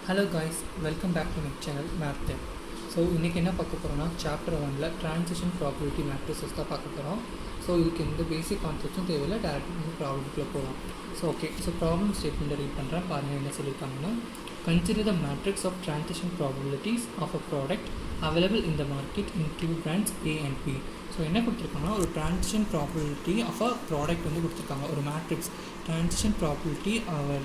Hello guys, welcome back to my channel Math Tech. So இன்றைக்கி என்ன பார்க்க போகிறோம்னா சாப்டர் 1ல் ட்ரான்சிஷன் ப்ராபபிலிட்டி மேட்ரிக்ஸஸ் தான் பார்க்க போகிறோம். ஸோ இதுக்கு எந்த பேசிக் கான்செப்ட்ஸும் தேவையில்லை, டேரெக்டாக ப்ராப்ளம்குள்ளே போகலாம். ஸோ ஓகே, ஸோ ப்ராப்ளம் ஸ்டேட்மெண்ட்டை ரீட் பண்ணுறேன், பாருங்கள் என்ன சொல்லியிருக்காங்கன்னா, consider the matrix of transition probabilities of a product available in the market in two brands A and B. So என்ன கொடுத்துருக்காங்கன்னா, ஒரு transition probability of a product வந்து கொடுத்துருக்காங்க. ஒரு மேட்ரிக்ஸ் ட்ரான்சிஷன் ப்ராபபிலிட்டி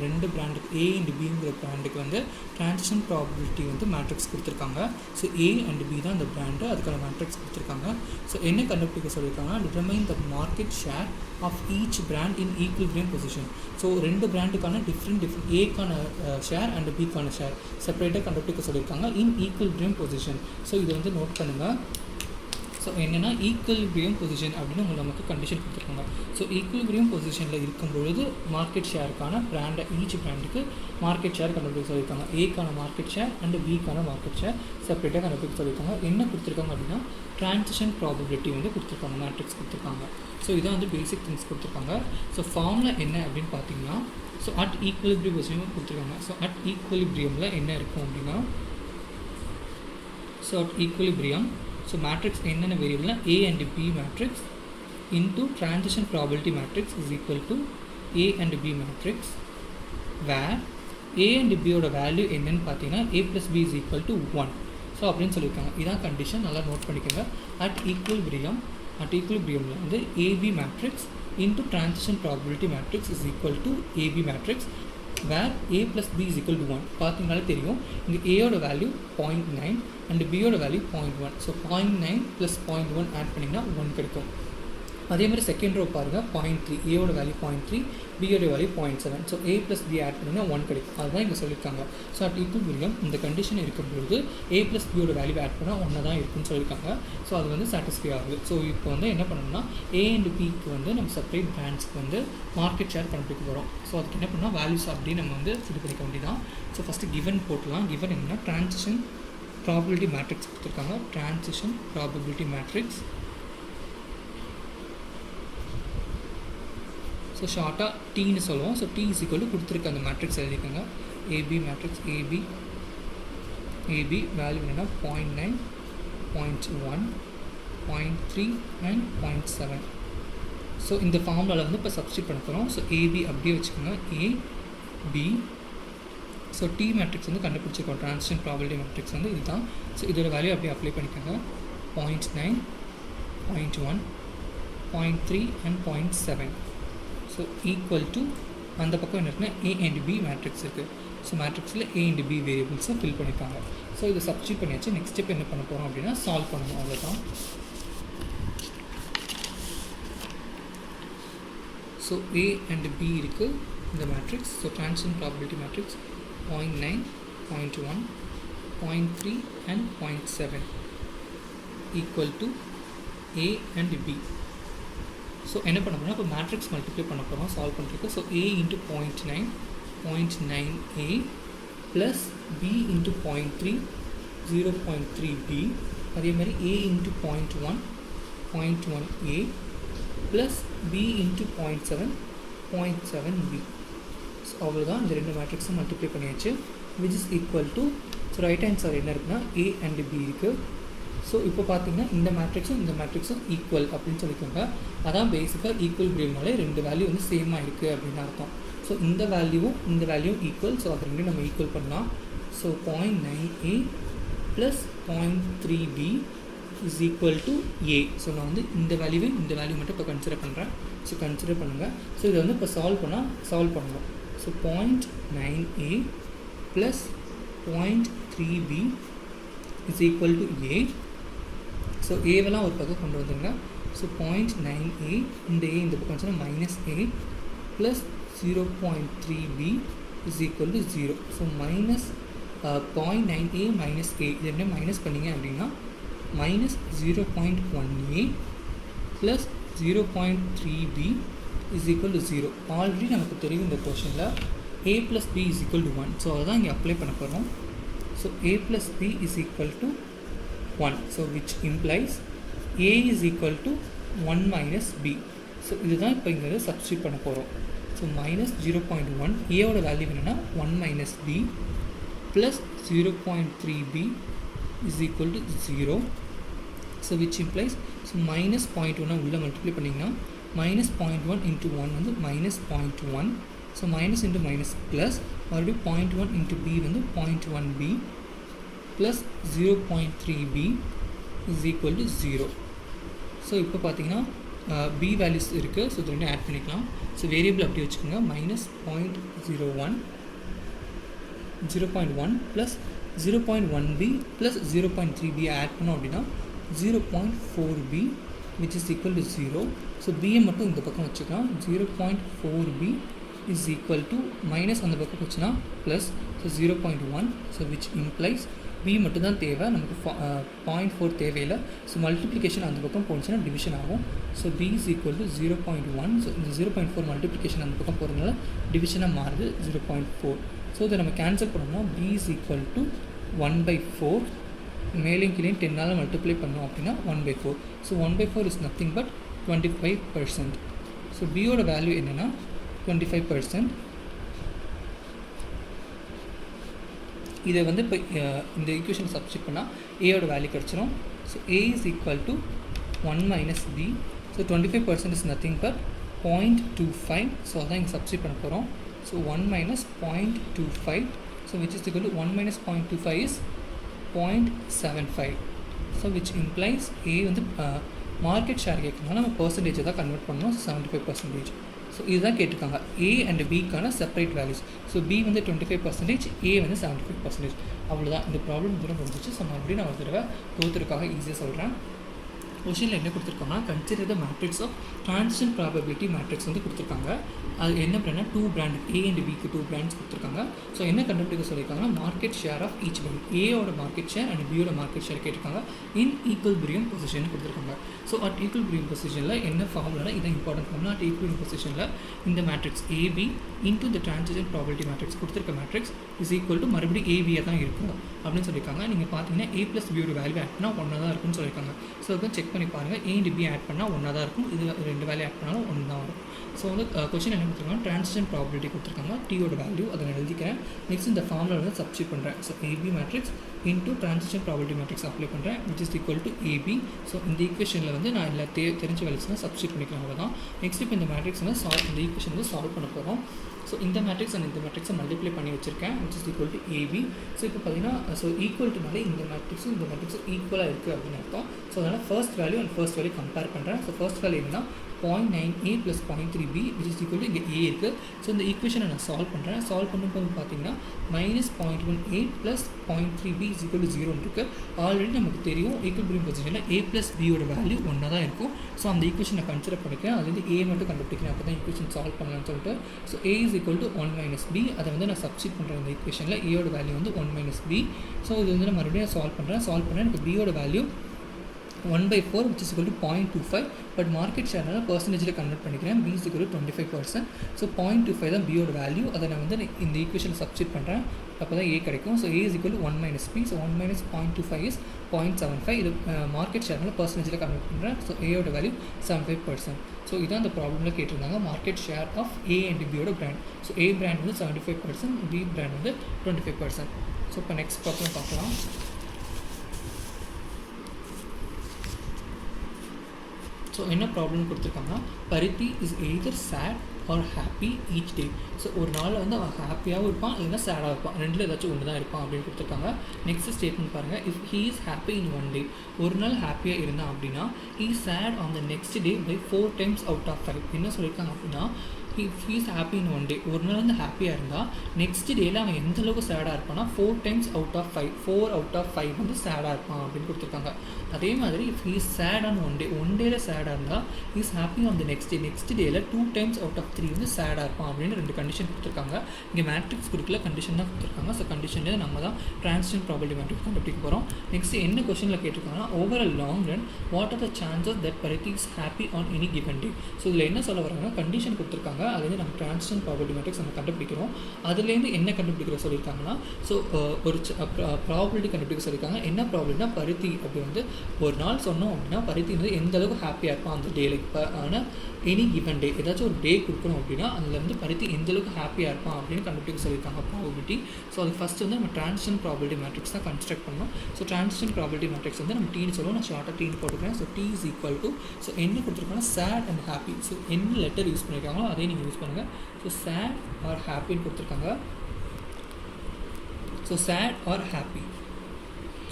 ரெண்டு பிராண்டுக்கு ஏ அண்ட் பிங்கிற பிராண்டுக்கு வந்து ட்ரான்சிஷன் ப்ராபபிலிட்டி வந்து மேட்ரிக்ஸ் கொடுத்துருக்காங்க. ஸோ ஏ அண்ட் பி தான் அந்த பிராண்டு, அதுக்கான மேட்ரிக்ஸ் கொடுத்துருக்காங்க. ஸோ என்ன கண்டுபிடிக்க சொல்லியிருக்காங்கன்னா, determine the market share of each brand in equilibrium position. So ரெண்டு பிராண்டுக்கான டிஃப்ரெண்ட் ஏக்கான ஷேர் அண்ட் பிக்கான ஷேர் செப்பரேட்டாக கண்டுபிடிக்க சொல்லியிருக்காங்க இன் ஈக்குவலிபிரியம் பொசிஷன். ஸோ இதை வந்து நோட் பண்ணுங்கள். ஸோ என்னென்னா ஈக்குவலிபிரியம் பொசிஷன் அப்படின்னு உங்களுக்கு நமக்கு கண்டிஷன் கொடுத்துருக்காங்க. ஸோ ஈக்குவலிபிரியம் பொசிஷனில் இருக்கும்பொழுது மார்க்கெட் ஷேருக்கான பிராண்டை ஈச் பிராண்டுக்கு மார்க்கெட் ஷேர் கண்டுபிடிக்க சொல்லியிருக்காங்க. ஏக்கான மார்க்கெட் ஷேர் அண்ட் பிக்கான மார்க்கெட் ஷேர் செப்பரேட்டாக கண்டுபிடிக்க சொல்லியிருக்காங்க. என்ன கொடுத்துருக்காங்க அப்படின்னா, ட்ரான்சிஷன் ப்ராபபிலிட்டி வந்து கொடுத்துருக்காங்க, மேட்ரிக்ஸ் கொடுத்துருக்காங்க. ஸோ இதான் வந்து பேசிக் திங்ஸ் கொடுத்துருக்காங்க. ஸோ ஃபார்முலா என்ன அப்படின்னு பார்த்தீங்கன்னா, ஸோ அட் ஈக்குவலிபிரியம் பொசிஷன் கொடுத்துருக்காங்க. ஸோ அட் ஈக்குவலிபிரியமில் என்ன இருக்கும் அப்படின்னா, so at equilibrium so matrix என்னென்ன வேரியபிள்னா A and B matrix into transition probability matrix is equal to A and B matrix where A and Bயோட வேல்யூ என்னன்னு பார்த்தீங்கன்னா A + B is equal to 1. So அப்படின்னு சொல்லியிருக்காங்க. இதான் கண்டிஷன், நல்லா note பண்ணிக்கோங்க. அட் ஈக்குவலிபிரியமில் வந்து AB matrix into transition probability matrix is equal to AB matrix where A + B is equal to 1. பார்த்தீங்கனாலே தெரியும், இங்கே ஏயோட வேல்யூ 0.9 அண்ட் பியோட வேல்யூ 0.1. ஸோ 0.9 + 0.1 ஆட் பண்ணிங்கன்னா 1 கிடைக்கும். அதேமாதிரி செகண்ட் ரோ பாருங்கள், 0.3 ஏயோட வேல்யூ 0.3, பியோட value 0.7. So A + B add பண்ணிங்கன்னா 1 கிடைக்கும். அதுதான் இங்கே சொல்லியிருக்காங்க. ஸோ அட் ஈக்குவலிபிரியம் இந்த கண்டிஷன் இருக்கும்போது A + பியோட வேல்யூ ஆட் பண்ணால் 1 தான் இருக்குன்னு சொல்லியிருக்காங்க. ஸோ அது வந்து சாட்டிஸ்ஃபை ஆகுது. ஸோ இப்போ வந்து என்ன பண்ணணும்னா, A and Bக்கு வந்து நம்ம செப்பரேட் பிராண்ட்ஸ்க்கு வந்து மார்க்கெட் ஷேர் கண்டுபிடிக்க போகிறோம். ஸோ அதுக்கு என்ன பண்ணால் வேல்யூஸ் அப்படி நம்ம வந்து ஃபில் பண்ணிக்க வேண்டியதான். ஸோ ஃபஸ்ட்டு கிவன் போட்டலாம். கிவன் என்னன்னா, ட்ரான்சிஷன் ப்ராபபிலிட்டி மேட்ரிக்ஸ் கொடுத்துருக்காங்க. ட்ரான்சிஷன் ப்ராபபிலிட்டி மேட்ரிக்ஸ் ஸோ ஷார்ட்டாக டீன்னு சொல்லுவோம். ஸோ T = கொடுத்துருக்க அந்த மேட்ரிக்ஸ் எழுதிக்கோங்க. ஏபி மேட்ரிக்ஸ் ஏபி வேல்யூ என்னென்னா 0.9, 0.1, 0.3 அண்ட் 0.7. ஸோ இந்த ஃபார்முலாவில் வந்து இப்போ சப்ஸ்டியூட் பண்ண போகிறோம். ஸோ ஏபி அப்படியே வச்சுக்கோங்க, ஏபி. ஸோ T மேட்ரிக்ஸ் வந்து கண்டுபிடிச்சிருக்கோம், ட்ரான்சிஷன் ப்ராபபிலிட்டி மேட்ரிக்ஸ் வந்து இதுதான். ஸோ இதோட வேல்யூ அப்படியே அப்ளை பண்ணிக்கோங்க. 0.9, 0.1, 0.3 அண்ட் 0.7. ஸோ ஈக்குவல் டு அந்த பக்கம் என்ன இருக்குன்னா A and B மேட்ரிக்ஸ் இருக்குது. ஸோ மேட்ரிக்ஸில் A and B வேரியபிள்ஸை ஃபில் பண்ணியிருக்காங்க. ஸோ இதை சப்ஸ்டியூட் பண்ணியாச்சு. நெக்ஸ்ட் ஸ்டெப் என்ன பண்ண போகிறோம் அப்படின்னா, சால்வ் பண்ணணும், அவ்வளோதான். ஸோ A and B இருக்குது இந்த matrix. So transition probability matrix 0.9, 0.1, 0.3 and 0.7 equal to A and B. So என்ன பண்ண போகிறோம், இப்போ மேட்ரிக்ஸ் மல்டிப்ளை பண்ண போகிறோம் சால்வ் பண்ணுறதுக்கு. So A × 0.9, 0.9A plus B × 0.3, 0.3B. அதே மாதிரி A × 0.1, 0.1A plus B × 0.7, 0.7B. So அவ்வளோதான். இந்த ரெண்டு மேட்ரிக்ஸும் மல்டிப்ளை பண்ணியாச்சு, which is equal to, so right answer என்ன இருக்குன்னா A and B இருக்குது. ஸோ இப்போ பார்த்தீங்கன்னா இந்த மேட்ரிக்ஸும் ஈக்குவல் அப்படின்னு சொல்லிக்கோங்க. அதான் பேசிக்காக ஈக்குவலிபிரியம்னாலே ரெண்டு வேல்யூ வந்து சேமாக இருக்குது அப்படின்னு அர்த்தம். ஸோ இந்த வேல்யூவும் ஈக்குவல். ஸோ அது ரெண்டும் நம்ம ஈக்குவல் பண்ணலாம். So 0.9A plus 0.3B is equal to A. So நான் வந்து இந்த வேல்யூ மட்டும் இப்போ கன்சிடர் பண்ணுறேன். ஸோ கன்சிடர் பண்ணுங்கள். ஸோ இதை வந்து இப்போ சால்வ் பண்ணணும். So 0.9A plus 0.3B is equal to A. So ஏவெல்லாம் ஒரு பக்கம் கொண்டு வந்துடுங்க. ஸோ 0.9A இந்த A இந்த பக்கம் வந்துச்சுன்னா -A plus 0.3B is equal to 0. So minus 0.9A minus A இது என்ன மைனஸ் பண்ணிங்க அப்படின்னா -0.1A plus 0.3B is equal to 0. Already நமக்கு தெரியும் இந்த கொஷனில் A + B is equal to 1. So அதுதான் இங்கே அப்ளை பண்ண போகிறோம். So A + B is equal to 1. So which implies A is equal to 1 minus B. So இதுதான் இப்போ இங்கே சப்ஸ்டியூட் பண்ண போகிறோம். ஸோ -0.1 ஏவோட வேல்யூ என்னென்னா 1 - B plus 0.3b is equal to 0. So which implies so minus 0.1 உள்ள multiply பண்ணிங்கன்னா minus 0.1 into 1 வந்து minus 0.1. so minus into minus plus மறுபடியும் 0.1 into b வந்து 0.1b plus 0.3b is equal to 0. so இப்போ பார்த்தீங்கன்னா b values இருக்குது. So இது ரெண்டும் ஆட் பண்ணிக்கலாம். ஸோ வேரியபிள் அப்படி வச்சுக்கோங்க. Minus 0.1 plus 0.1b plus 0.3b add பண்ணோம் அப்படின்னா 0.4b which is equal to 0. So பியை மட்டும் இந்த பக்கம் வச்சுக்கலாம். 0.4b is equal to minus அந்த பக்கம் வச்சுன்னா plus so 0.1. So which implies b மட்டும் தான் தேவை, நமக்கு 0.4 தேவையில்லை. ஸோ மல்டிப்ளிகேஷன் அந்த பக்கம் போச்சுன்னா டிவிஷன் ஆகும். So b is equal to 0.1. So இந்த 0.4 மல்டிப்ளிகேஷன் அந்த பக்கம் போகிறதுனால டிவிஷனாக மாறுது 0.4. ஸோ இதை நம்ம கேன்சல் பண்ணோம்னா b is equal to 1/4. மேலேயும் கீழே 10 மல்டிப்ளை பண்ணோம் அப்படின்னா 1/4. So 1/4 is nothing but 25%. So பியோட வேல்யூ என்னென்னா 25%. இதை வந்து இப்போ இந்த ஈக்குவேஷன் சப்ஸ்டிட் பண்ணால் ஏயோட வேல்யூ கிடச்சிரும். So A is equal to 1 minus B. So 25% is nothing but 0.25. So அதான் இங்கே சப்ஸ்டிட் பண்ண போகிறோம். So 1 minus 0.25. So which is equal to 1 minus 0.25 is 0.75. So which implies A வந்து மார்க்கெட் ஷேர் கேட்குறதுனால நம்ம பர்சன்டேஜை தான் கன்வெர்ட் பண்ணணும். 75%. ஸோ இதுதான் கேட்டிருக்காங்க ஏ அண்ட் பிக்கான செப்பரேட் வேல்யூஸ். ஸோ பி வந்து 25%, ஏ வந்து 75%. அவ்வளோதான். இந்த ப்ராப்ளம் தூரம் முடிஞ்சிச்சு. ஸோ மறுபடியும் நான் ஒரு தடவை தோற்றுக்காக ஈஸியாக சொல்கிறேன். கொஷினில் என்ன கொடுத்துருக்காங்கன்னா consider the matrix of transition probability matrix வந்து கொடுத்துருக்காங்க. அது என்ன பண்ணால் 2 பிராண்ட் ஏ அண்ட் பிக்கு 2 பிராண்ட்ஸ் கொடுத்துருக்காங்க. ஸோ என்ன கண்டுபிடிக்க சொல்லியிருக்காங்கன்னா market share of each brand. ஏயோட மார்க்கெட் ஷேர் அண்ட் பியோட மார்க்கெட் ஷேர் கேட்டிருக்காங்க. இன் ஈக்குவல்பிரியம் பொசிஷன் கொடுத்துருக்காங்க. ஸோ அட் ஈக்குவல்பிரியம் பொசிஷனில் என்ன ஃபார்முலா இதை இம்பார்ட்டன்ட் ஃபார்முலா. அட் ஈக்குவல்பிரியம் பொசிஷனில் இந்த matrix AB into the transition probability matrix கொடுத்துருக்க மேட்ரிக்ஸ் இஸ் ஈக்குவல் டு மறுபடியும் ஏபியாக தான் இருக்கும் அப்படின்னு சொல்லியிருக்காங்க. நீங்கள் பார்த்தீங்கன்னா ஏ ப்ளஸ் பியோட வேல்யூ ஆட் பண்ணால் 1 தான் இருக்கும்னு சொல்லியிருக்காங்க. ஸோ அதை செக் பண்ணி பாருங்கள். ஏ அண்ட் பி ஆட் பண்ணால் 1 தான் இருக்கும். இது 2 வேல்யூ ஆட் பண்ணாலும் 1 தான் வரும். ஸோ வந்து கொஸ்டின் என்ன கொடுத்துருக்காங்க ட்ரான்சிஷன் ப்ராபபிலிட்டி கொடுத்துருக்காங்க. டியோட வேல்யூ அதை நான் எழுதிக்கிறேன். நெக்ஸ்ட் இந்த ஃபார்முலா வந்து சப்ஸ்டிட் பண்ணுறேன். So AB matrix into transition probability matrix apply பண்ணுறேன் which is equal to AB. So இந்த ஈக்குவேஷனில் வந்து நான் எல்லா தெரிஞ்ச வேல்யூஸ்லாம் சப்ஸ்டிட் பண்ணிக்கலாம். அவ்வளோதான். நெக்ஸ்ட் இப்போ இந்த மேட்ரிக்ஸ் வந்து இந்த ஈக்குவேஷன் வந்து சால்வ் பண்ண போகிறோம். ஸோ இந்த மேட்ரிக்ஸ் அண்ட் இந்த மேட்ரிக்ஸை மல்டிப்ளை பண்ணி வச்சிருக்கேன் which is equal to AB. So இப்போ பார்த்தீங்கன்னா ஸோ ஈக்குவல்ட்டுனாலே இந்த மேட்ரிக்ஸும் இந்த மேட்ரிக்ஸும் ஈக்குவலாக இருக்குது அப்படின்னு அர்த்தம். ஸோ அதனால் first value and first value compare பண்ணுறேன். ஸோ ஃபர்ஸ்ட் வேல்யூ என்னன்னா 0.9a plus 0.3b which is equal to இங்கே ஏ இருக்குது. ஸோ இந்த ஈக்குவேஷனை நான் சால்வ் பண்ணுறேன். சால்வ் பண்ணும்போது பார்த்தீங்கன்னா minus 0.18 plus 0.3b is equal to 0 இருக்குது. ஆல்ரெடி நமக்கு தெரியும் ஈக்குவல்பிரியம் பொசிஷனில் a ப்ளஸ் பியோட வேல்யூ 1 தான் இருக்கும். ஸோ அந்த ஈக்குவேஷனை கன்சிடர் பண்ணிக்கிறேன். அது வந்து a மட்டும் கண்டுபிடிக்கிறேன். அப்போ தான் ஈக்குவேஷன் சால்வ் பண்ணலாம்னு சொல்லிட்டு so a is equal to 1 minus b. அதை வந்து நான் சப்ஸ்டிட் பண்ணுறேன். இந்த ஈக்குவேஷனில் ஏயோட வேல்யூ வந்து 1 மைனஸ் b. ஸோ இது வந்து நான் மறுபடியும் சால்வ் பண்ணுறேன். எனக்கு பியோட value 1/4 which is equal to 0.25. But market ஷேர்னால பர்சன்டேஜில் கன்வெர்ட் பண்ணிக்கிறேன். b is equal to 25%. So 0.25 தான் பியோட வேல்யூ. அதை நான் வந்து இந்த ஈக்குவேஷன் சப்ஸ்டிட் பண்ணுறேன். அப்போ தான் ஏ கிடைக்கும். So a is equal to 1 minus b. So 1 minus 0.25 is 0.75. இது மார்க்கெட் ஷேர்னால பர்சன்டேஜில் கன்வெர்ட் பண்ணுறேன். So ஏயோட value 75%. ஸோ இதான் அந்த ப்ராப்ளமில் கேட்டிருந்தாங்க market share of A and பியோட பிராண்ட். ஸோ ஏ பிராண்ட் வந்து 75%, பி பிராண்ட் வந்து 25%. ஸோ இப்போ நெக்ஸ்ட் ப்ராப்ளம் பார்க்கலாம். ஸோ என்ன ப்ராப்ளம் கொடுத்துருக்காங்கன்னா பருத்தி is either sad or happy each day. So ஒரு நாளில் வந்து அவன் ஹாப்பியாகவும் இருப்பான் இல்லைன்னா சேடாக இருப்பான். ரெண்டில் ஏதாச்சும் ஒன்று தான் இருப்பான் அப்படின்னு கொடுத்துருக்காங்க. நெக்ஸ்ட் ஸ்டேட்மெண்ட் பாருங்கள். If he is happy in 1 day, ஒரு நாள் ஹாப்பியாக இருந்தான் அப்படின்னா he sad on the next day by 4 times out of 5. என்ன சொல்லியிருக்காங்க அப்படின்னா if he is happy in 1 day, ஒரு நாள் வந்து ஹாப்பியாக இருந்தால் நெக்ஸ்ட் டேயில் அவன் எந்த அளவுக்கு சேடாக இருப்பான்னா 4 times out of 5, 4 out of 5 வந்து சேடாக இருப்பான் அப்படின்னு கொடுத்துருக்காங்க. அதே மாதிரி if he is sad on 1 day, 1 dayல சேடாக இருந்தால் he is happy on the next டேயில் 2 times out of 3 வந்து சேடாக இருப்பான் அப்படின்னு 2 கண்டிஷன் கொடுத்துருக்காங்க. இங்கே மேட்ரிக்ஸ் கொடுக்கல, கண்டிஷன் தான் கொடுத்துருக்காங்க. ஸோ கண்டிஷன்லேயே நம்ம தான் ட்ரான்சிஷன் ப்ராபபிலிட்டி மேட்ரிக்ஸ் கண்டுபிடிக்க போகிறோம். நெக்ஸ்ட் என்ன கொஸ்டினில் கேட்டிருக்காங்கன்னா over a long run what are the chances that பருத்தி is happy on any given day. So இதில் என்ன சொல்ல வராங்கன்னா கண்டிஷன் கொடுத்துருக்காங்க கொடுத்துருக்காங்க. அதுலேருந்து நம்ம டிரான்சிஷன் ப்ராபபிலிட்டி மேட்ரிக்ஸ் நம்ம கண்டுபிடிக்கிறோம். அதுலேருந்து என்ன கண்டுபிடிக்கிற சொல்லியிருக்காங்கன்னா, ஸோ ஒரு ப்ராபபிலிட்டி கண்டுபிடிக்க சொல்லியிருக்காங்க. என்ன ப்ராபபிலிட்டினா பருத்தி அப்படி வந்து ஒரு நாள் சொன்னோம் அப்படின்னா பருத்தி வந்து எந்த அளவுக்கு ஹாப்பியாக இருப்பான் அந்த டேல. இப்போ ஆனால் எனி கிவன் டே ஏதாச்சும் ஒரு டே கொடுக்கணும் அப்படின்னா அதில் வந்து பருத்தி எந்த அளவுக்கு ஹாப்பியாக இருப்பான் அப்படின்னு கண்டுபிடிக்க சொல்லியிருக்காங்க ப்ராபபிலிட்டி. ஸோ அது ஃபஸ்ட்டு வந்து நம்ம டிரான்சிஷன் ப்ராபபிலிட்டி மேட்ரிக்ஸ் தான் கன்ஸ்ட்ரக்ட் பண்ணோம். ஸோ டிரான்சிஷன் ப்ராபபிலிட்டி மேட்ரிக்ஸ் வந்து நம்ம டீன்னு சொல்லுவோம். நான் ஷார்ட்டாக டீன்னு போட்டுக்கிறேன். So T is equal to so என்ன கொடுத்துருக்காங்கன்னா சேட் அண்ட் ஹாப்பி. ஸோ என்ன லெட்டர் யூஸ் பண்ணியிருக்காங்களோ அதே நீங்கள் யூஸ் பண்ணுங்கள். ஸோ சேட் ஆர் ஹாப்பின்னு கொடுத்துருக்காங்க. So sad or happy.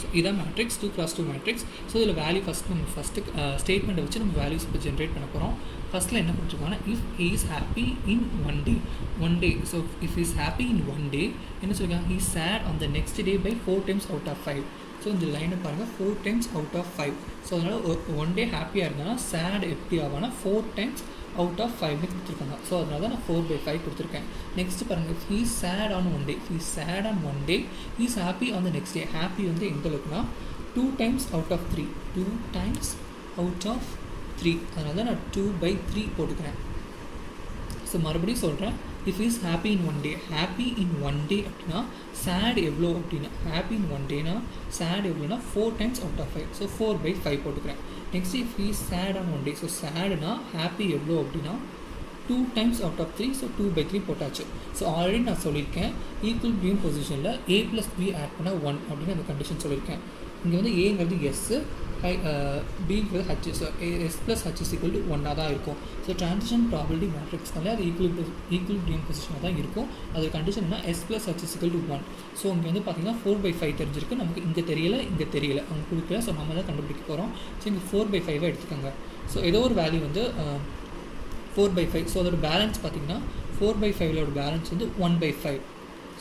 So இதான் மேட்ரிக்ஸ் 2x2 மேட்ரிக்ஸ். ஸோ இதில் வேல்யூ ஃபஸ்ட்டு ஸ்டேட்மெண்ட்டை வச்சு நம்ம வேல்யூஸ் இப்போ ஜென்ரேட் பண்ண போகிறோம். ஃபஸ்ட்டில் என்ன கொடுத்துருக்காங்கன்னா if he is happy in one day. So if is happy in one day என்ன சொல்லியிருக்காங்க, he sad on the next day by 4 times out of 5. So இந்த லைனை பாருங்கள் 4 times out of 5. ஸோ அதனால் ஒன் டே ஹாப்பியாக இருந்தாங்கன்னா chat எப்படி ஆகும்னா 4 times out of 5 கொடுத்துருக்காங்க. ஸோ அதனால தான் நான் 4/5 கொடுத்துருக்கேன். நெக்ஸ்ட் பாருங்கள், he sad on one day. He sad on one day. He is happy on the next day. Happy வந்து எந்த அளவுக்குனா 2 times out of 3. 2 times out of 3. அதனால தான் நான் 2/3 போட்டுக்கிறேன். ஸோ மறுபடியும் சொல்கிறேன், if is happy in one day. Happy in one day அப்படின்னா சேட் எவ்வளோ அப்படின்னா ஹாப்பி இன் ஒன் டேனா சேட் எவ்வளோனா 4 times out of 5. ஸோ 4/5 போட்டுக்கிறேன். Next if is sad on one day. So சேடுனா ஹாப்பி எவ்வளோ அப்படின்னா 2 times out of 3. ஸோ 2/3 போட்டாச்சு. ஸோ ஆல்ரெடி நான் சொல்லியிருக்கேன் ஈக்குவல் பொசிஷனில் a + b ஆட் பண்ண 1 அப்படின்னு அந்த கண்டிஷன் சொல்லியிருக்கேன். இங்கே வந்து ஏங்கிறது எஸ்ஸு, பிங்கிறது ஹச். ஸோ எஸ் + h = 1 தான் இருக்கும். ஸோ டிரான்சிஷன் ப்ராபபிலிட்டி மேட்ரிக்ஸ்னாலே அது ஈக்குவல் பொசிஷனாக தான் இருக்கும். அது கண்டிஷன் என்ன, s + h = 1. ஸோ இங்கே வந்து பார்த்திங்கன்னா 4/5 தெரிஞ்சிருக்கு. நமக்கு இங்கே தெரியல அவங்க கொடுக்கல. ஸோ நம்ம தான் கண்டுபிடிக்க போகிறோம். ஸோ இங்கே 4/5 எடுத்துக்கோங்க. ஸோ ஏதோ ஒரு வேல்யூ வந்து 4/5. ஸோ அதோட பேலன்ஸ் பார்த்திங்கன்னா 4/5 பேலன்ஸ் வந்து 1/5.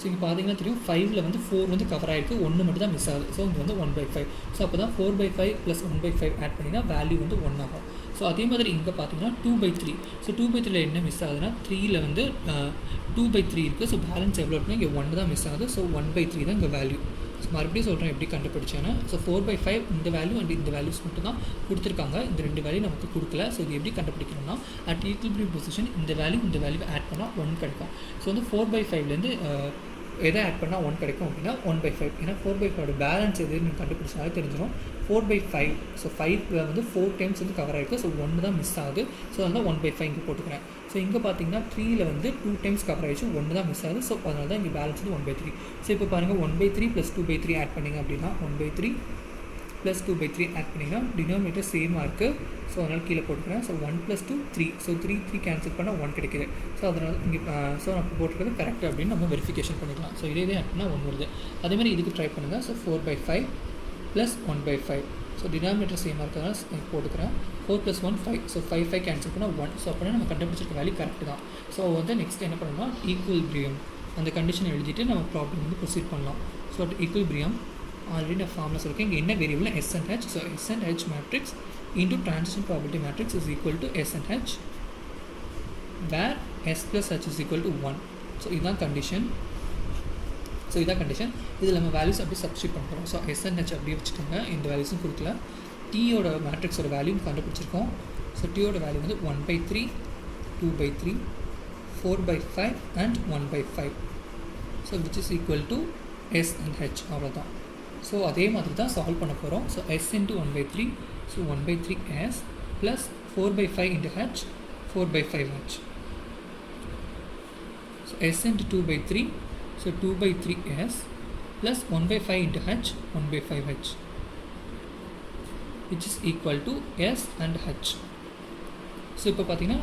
ஸோ இங்கே பார்த்தீங்கன்னா தெரியும் 5ல் வந்து 4 வந்து கவர் ஆகிருக்கு, 1 மட்டும் தான் மிஸ் ஆகுது. ஸோ இங்கே வந்து 1/5. ஸோ அப்போ தான் 4/5 + 1/5 ஆட் பண்ணிங்கன்னா வேல்யூ வந்து 1 ஆகும். ஸோ அதே மாதிரி இங்கே பார்த்தீங்கன்னா 2/3. ஸோ 2/3 என்ன மிஸ் ஆகுதுன்னா 3ல் வந்து 2/3 இருக்குது. ஸோ பேலன்ஸ் எவ்வளோ இருக்குன்னா இங்கே 1 தான் மிஸ் ஆகுது. ஸோ 1/3 தான் இங்கே வேல்யூ. ஸோ மறுபடியும் சொல்கிறேன் எப்படி கண்டுபிடிச்சேன்னா, ஸோ 4/5 இந்த வேல்யூ அண்ட் இந்த வேல்யூஸ் மட்டும் தான் கொடுத்துருக்காங்க. இந்த 2 வேல்யூ நமக்கு கொடுக்கல. ஸோ இது எப்படி கண்டுபிடிக்கணும்னா அட் ஈக்குவல் பொசிஷன் இந்த வேல்யூ ஆட் பண்ணால் 1 கிடைக்கும். ஸோ வந்து 4/5லேருந்து எதை ஆட் பண்ணால் 1 கிடைக்கும் அப்படின்னா 1/5. ஏன்னா 4/5 பேலன்ஸ் எதுன்னு நீங்கள் கண்டுபிடிச்சாலே தெரிஞ்சிடும். 4/5. ஸோ 5ல் வந்து 4 times வந்து கவர் ஆகிருக்கு. ஸோ 1 தான் மிஸ் ஆகுது. ஸோ அதனால் 1/5 இங்கே போட்டுக்கிறேன். ஸோ இங்கே பார்த்தீங்கன்னா 3ல் வந்து 2 times கவர் ஆகிடுச்சு, 1 தான் மிஸ் ஆகுது. ஸோ அதனால தான் இங்கே பேலன்ஸ் வந்து 1/3. ஸோ இப்போ பாருங்கள் 1/3 + 2/3 ஆட் பண்ணிங்க அப்படின்னா 1/3 + 2/3 ஆட் பண்ணிங்கன்னா டினாமினேட்டர் சேமாக இருக்குது. ஸோ அதனால் கீழே போட்டுக்கிறேன். ஸோ 1 + 2 3. ஸோ 3 கேன்சல் பண்ணால் 1 கிடைக்குது. ஸோ அதனால் இங்கே ஸோ நம்ம போட்டுக்கிறது கரெக்ட் அப்படின்னு நம்ம வெரிஃபிகேஷன் பண்ணிக்கலாம். ஸோ இதே ஆட் பண்ணால் 1 வருது. அதேமாதிரி இதுக்கு ட்ரை பண்ணுங்கள். ஸோ 4/5 + 1/5. ஸோ டினாமினேட்டர் சேமாக இருக்கிறதுனால போட்டுக்கிறேன். 4 + 1 5. ஸோ 5 கேன்சல் பண்ணால் 1. ஸோ அப்படின்னா நம்ம கண்டுபிடிச்சிருக்க வேல்யூ கரெக்ட் தான். ஸோ வந்து நெக்ஸ்ட் என்ன பண்ணணும்னா ஈக்குவல்பிரியம் அந்த கண்டிஷனை எழுதிட்டு நம்ம ப்ராப்ளம் வந்து ப்ரொசீட் பண்ணலாம். ஸோ ஈக்குவல்பிரியம் ஆல்ரெடி நான் ஃபார்மில் சொல்லியிருக்கேன். இங்கே என்ன வேரியபிள்னா S and H. So S and H matrix into transition probability matrix is equal to S and H where S plus H is equal to 1. So இதுதான் condition. இதில் நம்ம values அப்படி substitute பண்ணுறோம். ஸோ S and H அப்படியே வச்சுக்கோங்க. இந்த வேல்யூஸும் கொடுக்கல. Tயோட மேட்ரிக்ஸோட value கண்டுபிடிச்சிருக்கோம். ஸோ Tயோட வேல்யூ வந்து 1/3, 2/3, 4/5 and 1/5. So which is equal to S and H. அவ்வளோதான். ஸோ அதே மாதிரி தான் சால்வ் பண்ண போகிறோம். So S into 1/3. So 1/3s plus 4/5 into H, 4/5H. So S into 2/3. So 2/3s plus 1/5 into H, 1/5H, which is equal to S and H. So இப்போ பார்த்தீங்கன்னா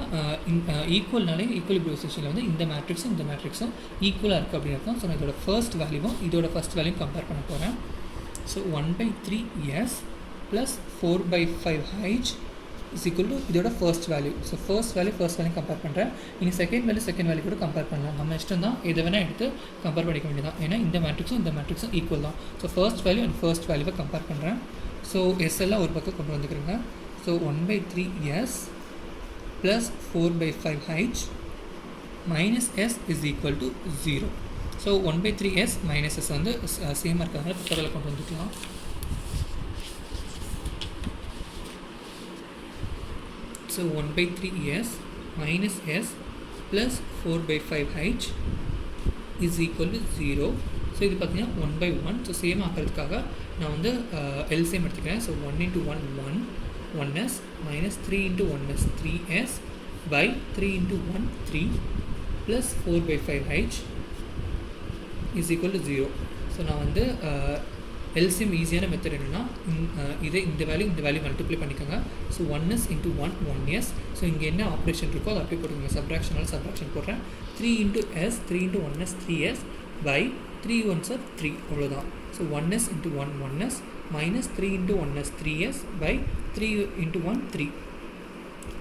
ஈக்குவல்னாலே equal பொசிஷனில் வந்து இந்த மேட்ரிக்ஸும் ஈக்குவலாக இருக்குது அப்படின்னு இருக்கும். ஸோ நான் இதோட ஃபர்ஸ்ட் வேல்யூவும் கம்பேர் பண்ண போகிறேன். So 1/3s plus 4/5h is equal to இதோட first value. So first value compare பண்ணுறேன். நீங்கள் செகண்ட் வேல்யூ கூட கம்பேர் பண்ணலாம். நம்ம இஷ்டம் தான், எதை வேணால் எடுத்து கம்பேர் பண்ணிக்க வேண்டியதான். ஏன்னா இந்த மேட்ரிக்ஸும் ஈக்குவல் தான். So first value and first வேல்யூவை கம்பேர் பண்ணுறேன். ஸோ எஸ் எல்லாம் ஒரு பக்கம் கொண்டு வந்துக்கிறேங்க. So 1/3s plus 4/5h minus s is equal to 0. So 1/3s minus s வந்து சேமாக இருக்கிறதுனால பக்கத்தில் கொண்டு வந்துக்கலாம். So 1/3s minus s plus 4/5h is equal to 0. So இது பார்த்தீங்கன்னா 1/1. ஸோ சேம் ஆக்கிறதுக்காக நான் வந்து எல்சிஎம் எடுத்துக்கிறேன். So 1 into 1 1 1s minus 3 into 1s 3s by 3 into 1 3 plus 4/5h is equal to 0. So நான் வந்து எல்சிஎம் ஈஸியான மெத்தட் என்னென்னா இந்த வேல்யூ மல்டிப்ளை பண்ணிக்கோங்க. So 1s into 1 1s. So இங்கே என்ன ஆப்ரேஷன் இருக்கோ அதை அப்படியே போட்டுக்கோங்க. சப்ராக்ஷனால் சப்ராக்ஷன் போடுறேன். 3 into s 3 into 1s 3s by 3 1s are 3 அவ்வளோதான். So 1s into 1 1s minus 3 into 1s 3s by 3 into 1 3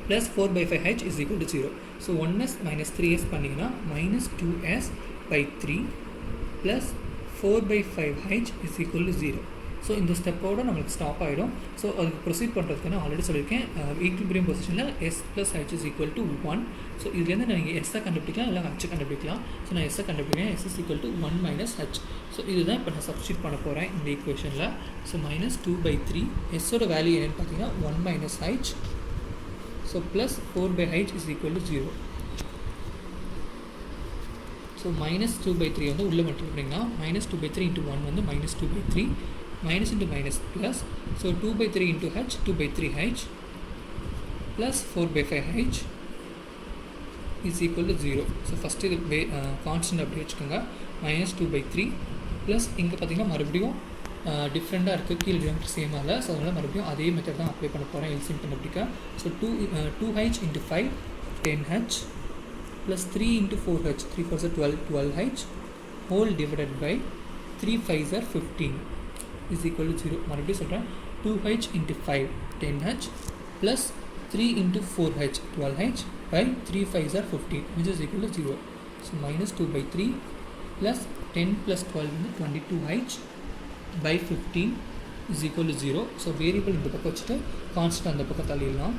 plus 4/5h is equal to 0. So 1s minus 3s பண்ணிங்கன்னா minus 2s by 3 plus 4/5h is equal to 0. So இந்த ஸ்டெப்போடு நம்மளுக்கு stop ஆகிடும். So அதுக்கு proceed பண்ணுறதுக்கு நான் already சொல்லியிருக்கேன். Equilibrium பொசிஷனில் s plus h is equal to 1. So இதுலேருந்து நீங்கள் எஸ்ஸை கண்டுபிடிக்கலாம் இல்லை ஹச்சை கண்டுபிடிக்கலாம். ஸோ நான் எஸ்ஸை கண்டுபிடிக்கிறேன். s is equal to 1 minus h. So இதுதான் இப்போ நான் சப்ஸ்டியூட் பண்ண போகிறேன் இந்த ஈக்குவேஷனில். ஸோ minus 2/3 எஸ்ஸோட வேல்யூ என்னென்னு பார்த்தீங்கன்னா 1 minus h. So plus 4/h is equal to 0. So minus 2/3 வந்து உள்ளே மட்டும் பண்ணிங்கன்னா minus 2/3 into 1 வந்து minus 2/3 minus into minus plus. So 2/3 into h 2/3h plus 4/5h is equal to 0. So first இது constant அப்படி வச்சுக்கோங்க. minus 2/3 ப்ளஸ் இங்கே பார்த்தீங்கன்னா மறுபடியும் டிஃப்ரெண்ட்டாக இருக்குது. கீழே டினாமினேட்டர் சேமாக இல்லை. ஸோ அதனால் மறுபடியும் அதே மெத்தட் தான் அப்ளை பண்ண போகிறேன் எல்சிஎம் கண்டுபிடிக்க. So 2h into 5 10h plus 3 into 4h 3 4s are 12 12h whole divided by 3 5s are 15 is equal to 0. மறுபடியும் சொல்கிறேன். 2h into 5 10h plus 3 into 4h 12h by 3 5s are 15 which is equal to 0. So minus 2/3 plus 10 plus 12 into 22h by 15 is equal to 0. So variable இந்த பக்கம் வச்சுட்டு constant அந்த பக்கம் தள்ளிடலாம்.